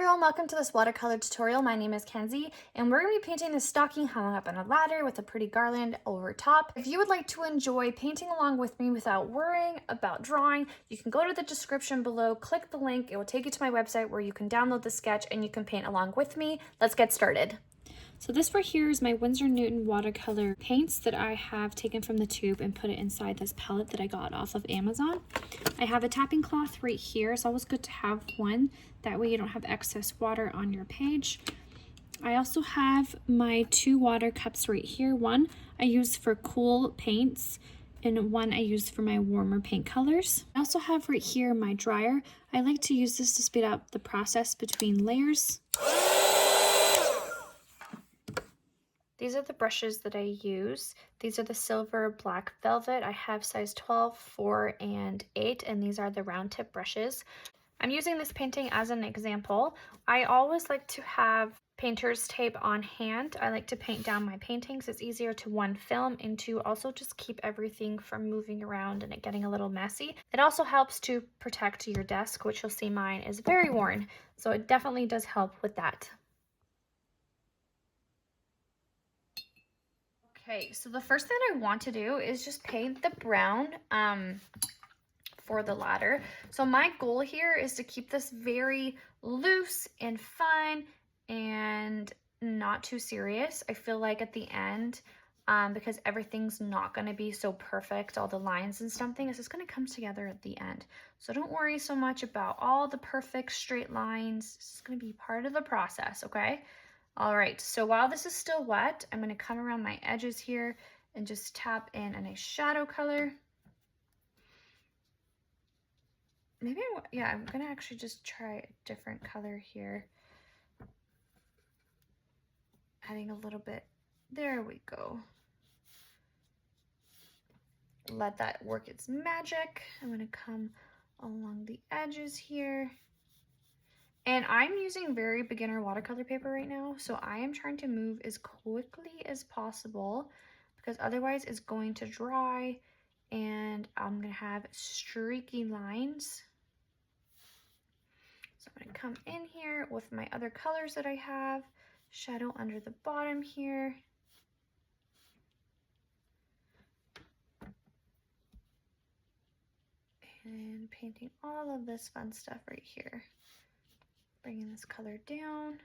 everyone, welcome to this watercolor tutorial. My name is Kenzie and we're going to be painting this stocking hung up on a ladder with a pretty garland over top. If you would like to enjoy painting along with me without worrying about drawing, you can go to the description below, click the link, it will take you to my website where you can download the sketch and you can paint along with me. Let's get started. So this right here is my Winsor Newton watercolor paints that I have taken from the tube and put it inside this palette that I got off of Amazon. I have a tapping cloth right here. It's always good to have one. That way you don't have excess water on your page. I also have my two water cups right here. One I use for cool paints and one I use for my warmer paint colors. I also have right here my dryer. I like to use this to speed up the process between layers. These are the brushes that I use. These are the silver black velvet. I have size 12, 4, and 8, and these are the round tip brushes. I'm using this painting as an example. I always like to have painter's tape on hand. I like to paint down my paintings. It's easier to one, film, and to also just keep everything from moving around and it getting a little messy. It also helps to protect your desk, which you'll see mine is very worn. So it definitely does help with that. Okay, so the first thing I want to do is just paint the brown for the ladder. So my goal here is to keep this very loose and fun and not too serious. I feel like at the end, because everything's not going to be so perfect, all the lines and something, this is going to come together at the end. So don't worry so much about all the perfect straight lines. It's going to be part of the process, okay? All right, so while this is still wet, I'm going to come around my edges here and just tap in a nice shadow color. Maybe, I'm going to actually just try a different color here. Adding a little bit, there we go. Let that work its magic. I'm going to come along the edges here. And I'm using very beginner watercolor paper right now, so I am trying to move as quickly as possible because otherwise it's going to dry and I'm going to have streaky lines. So I'm going to come in here with my other colors that I have, shadow under the bottom here. And painting all of this fun stuff right here. Bringing this color down.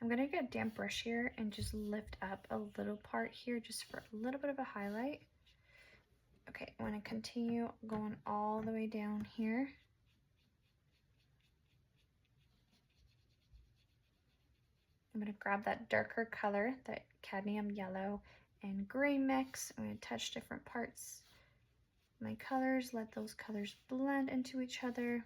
I'm going to get a damp brush here and just lift up a little part here just for a little bit of a highlight. Okay, I'm going to continue going all the way down here. I'm going to grab that darker color, that cadmium yellow and gray mix. I'm going to touch different parts of my colors, let those colors blend into each other.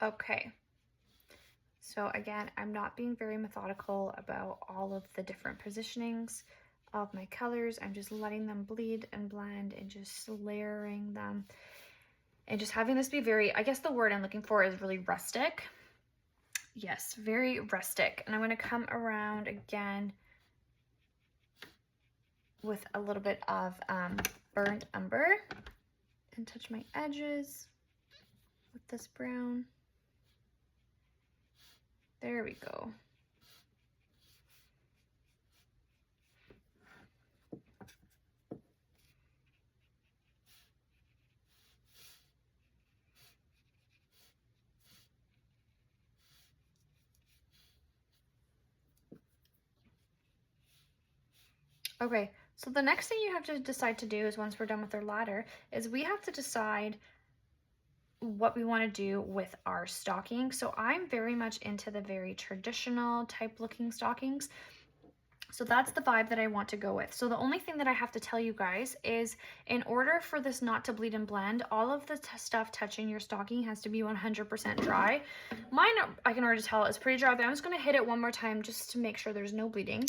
Okay, so again, I'm not being very methodical about all of the different positionings of my colors. I'm just letting them bleed and blend and just layering them and just having this be very, I guess the word I'm looking for is really rustic. Yes, very rustic. And I'm going to come around again with a little bit of burnt umber and touch my edges with this brown. There we go. Okay, so the next thing you have to decide to do is once we're done with our ladder is we have to decide what we want to do with our stocking. So I'm very much into the very traditional type looking stockings. So that's the vibe that I want to go with. So the only thing that I have to tell you guys is, in order for this not to bleed and blend, all of the stuff touching your stocking has to be 100% dry. Mine, I can already tell, is pretty dry, but I'm just going to hit it one more time just to make sure there's no bleeding.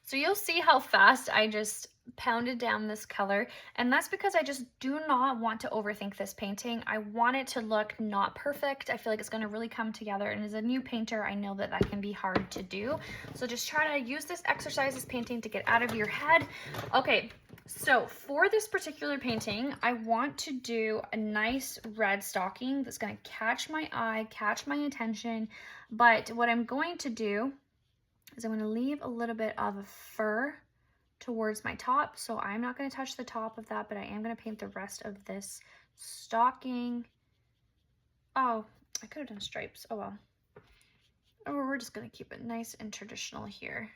So you'll see how fast I just pounded down this color, and that's because I just do not want to overthink this painting. I want it to look not perfect. I feel like it's going to really come together, and as a new painter, I know that that can be hard to do. So just try to use this exercise, this painting, to get out of your head. Okay, so for this particular painting, I want to do a nice red stocking that's going to catch my eye, catch my attention. But what I'm going to do is I'm going to leave a little bit of a fur towards my top. So I'm not going to touch the top of that, but I am going to paint the rest of this stocking. Oh, I could have done stripes. Oh well. Or we're just going to keep it nice and traditional here.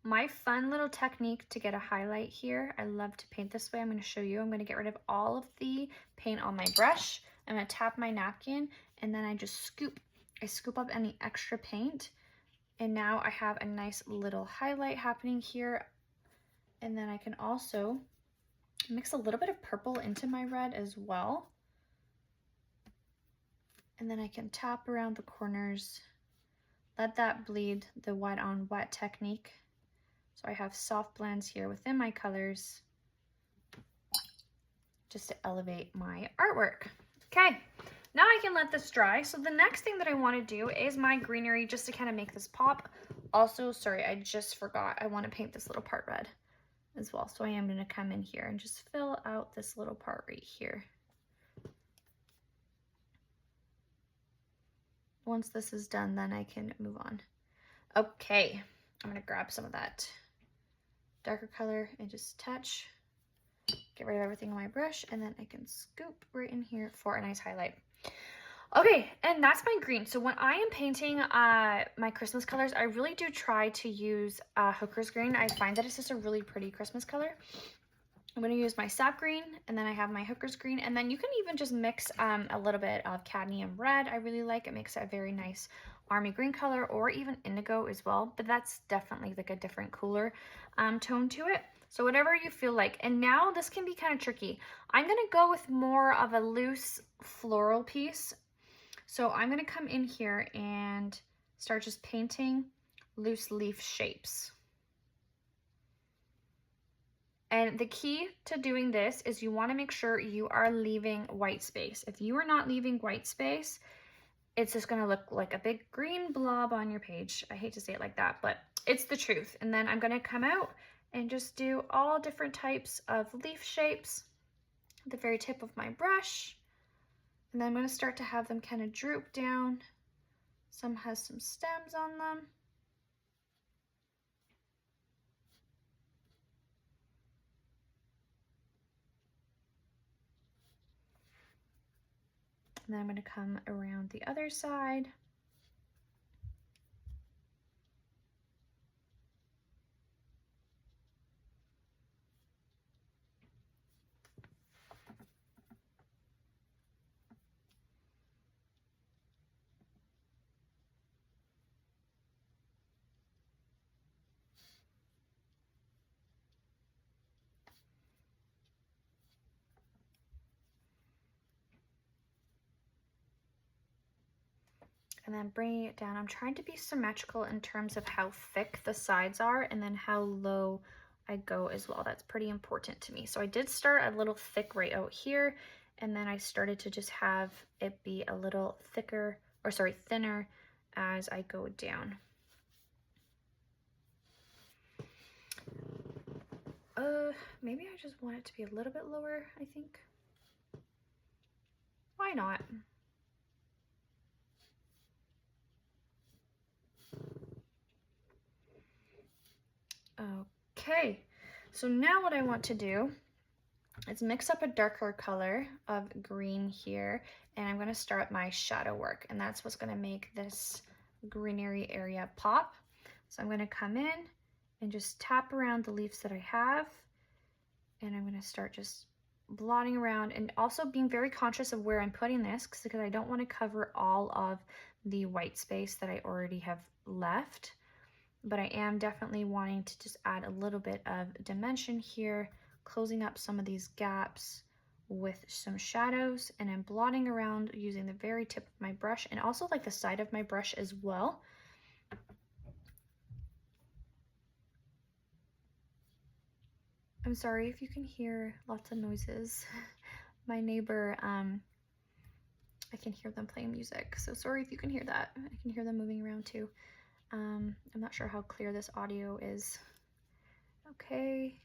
My fun little technique to get a highlight here, I love to paint this way. I'm going to show you. I'm going to get rid of all of the paint on my brush. I'm going to tap my napkin, and then I just scoop. I scoop up any extra paint, and now I have a nice little highlight happening here. And then I can also mix a little bit of purple into my red as well. And then I can tap around the corners, let that bleed, the wet on wet technique. So I have soft blends here within my colors just to elevate my artwork. Okay, now I can let this dry. So the next thing that I want to do is my greenery, just to kind of make this pop. Also, sorry, I just forgot, I want to paint this little part red as well. So I am going to come in here and just fill out this little part right here. Once this is done, then I can move on. Okay, I'm going to grab some of that darker color and just touch, get rid of everything on my brush, and then I can scoop right in here for a nice highlight. Okay, and that's my green. So when I am painting my Christmas colors, I really do try to use Hooker's green. I find that it's just a really pretty Christmas color. I'm going to use my sap green, and then I have my Hooker's green, and then you can even just mix a little bit of cadmium red. I really like it. Makes it a very nice army green color, or even indigo as well, but that's definitely like a different cooler tone to it. So whatever you feel like. And now this can be kind of tricky. I'm going to go with more of a loose floral piece. So I'm going to come in here and start just painting loose leaf shapes. And the key to doing this is you want to make sure you are leaving white space. If you are not leaving white space, it's just going to look like a big green blob on your page. I hate to say it like that, but it's the truth. And then I'm going to come out and just do all different types of leaf shapes at the very tip of my brush. And then I'm going to start to have them kind of droop down. Some has some stems on them. And then I'm going to come around the other side. And then bringing it down. I'm trying to be symmetrical in terms of how thick the sides are and then how low I go as well. That's pretty important to me. So I did start a little thick right out here, and then I started to just have it be a little thicker, or sorry, thinner as I go down. Maybe I just want it to be a little bit lower, I think. Why not? Okay, so now what I want to do is mix up a darker color of green here, and I'm going to start my shadow work, and that's what's going to make this greenery area pop. So I'm going to come in and just tap around the leaves that I have. And I'm going to start just blotting around and also being very conscious of where I'm putting this because I don't want to cover all of the white space that I already have left. But I am definitely wanting to just add a little bit of dimension here, closing up some of these gaps with some shadows, and I'm blotting around using the very tip of my brush and also like the side of my brush as well. I'm sorry if you can hear lots of noises. My neighbor, I can hear them playing music, so sorry if you can hear that. I can hear them moving around too. I'm not sure how clear this audio is. Okay.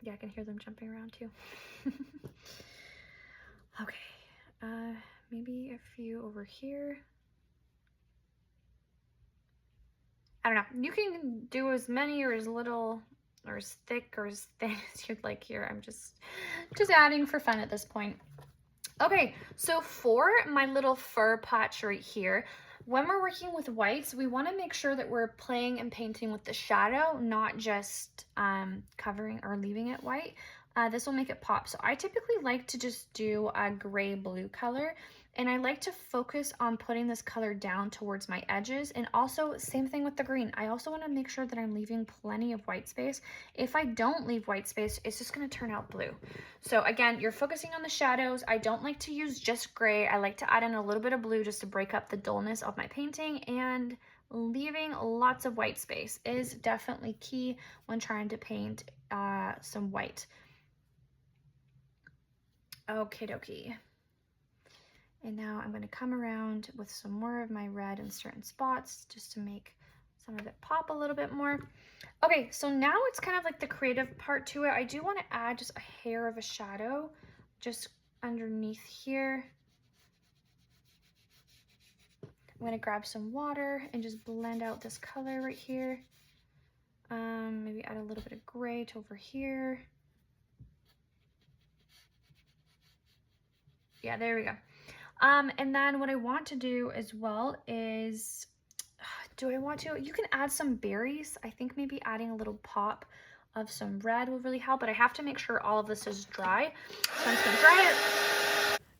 Yeah, I can hear them jumping around too. Okay, maybe a few over here. I don't know. You can do as many or as little or as thick or as thin as you'd like here. I'm just adding for fun at this point. Okay, so for my little fur patch right here, when we're working with whites, we want to make sure that we're playing and painting with the shadow, not just covering or leaving it white. This will make it pop. So I typically like to just do a gray blue color, and I like to focus on putting this color down towards my edges. And also same thing with the green. I also want to make sure that I'm leaving plenty of white space. If I don't leave white space, it's just going to turn out blue. So again, you're focusing on the shadows. I don't like to use just gray. I like to add in a little bit of blue just to break up the dullness of my painting, and leaving lots of white space is definitely key when trying to paint some white. Okie dokie. And now I'm going to come around with some more of my red in certain spots just to make some of it pop a little bit more. Okay, so now it's kind of like the creative part to it. I do want to add just a hair of a shadow just underneath here. I'm going to grab some water and just blend out this color right here. Maybe add a little bit of gray to over here. Yeah, there we go. And then what I want to do as well is, you can add some berries. I think maybe adding a little pop of some red will really help, but I have to make sure all of this is dry. So I'm just gonna dry it.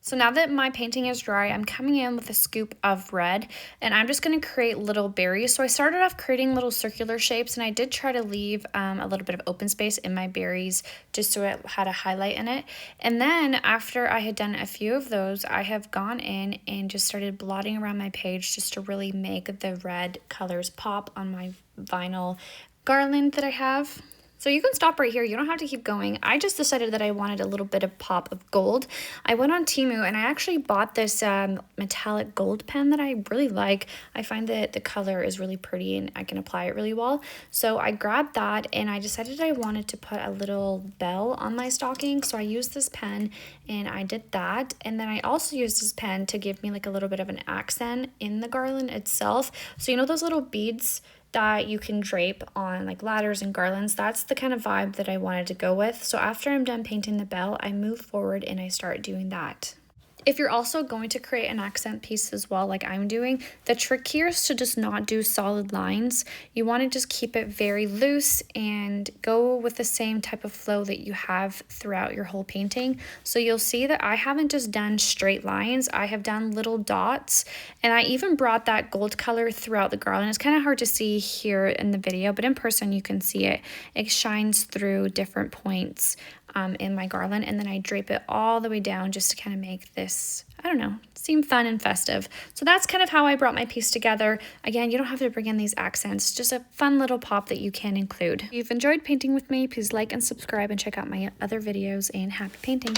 So now that my painting is dry, I'm coming in with a scoop of red, and I'm just going to create little berries. So I started off creating little circular shapes, and I did try to leave a little bit of open space in my berries just so it had a highlight in it. And then after I had done a few of those, I have gone in and just started blotting around my page just to really make the red colors pop on my vinyl garland that I have. So you can stop right here. You don't have to keep going. I just decided that I wanted a little bit of pop of gold. I went on Temu and I actually bought this metallic gold pen that I really like. I find that the color is really pretty and I can apply it really well. So I grabbed that and I decided I wanted to put a little bell on my stocking. So I used this pen and I did that. And then I also used this pen to give me like a little bit of an accent in the garland itself. So you know those little beads that you can drape on like ladders and garlands? That's the kind of vibe that I wanted to go with. So after I'm done painting the bell, I move forward and I start doing that. If you're also going to create an accent piece as well, like I'm doing, the trick here is to just not do solid lines. You want to just keep it very loose and go with the same type of flow that you have throughout your whole painting. So you'll see that I haven't just done straight lines, I have done little dots, and I even brought that gold color throughout the garland. It's kind of hard to see here in the video, but in person you can see it. It shines through different points in my garland, and then I drape it all the way down just to kind of make this, I don't know, seem fun and festive. So that's kind of how I brought my piece together. Again, you don't have to bring in these accents, just a fun little pop that you can include. If you've enjoyed painting with me, please like and subscribe and check out my other videos, and happy painting.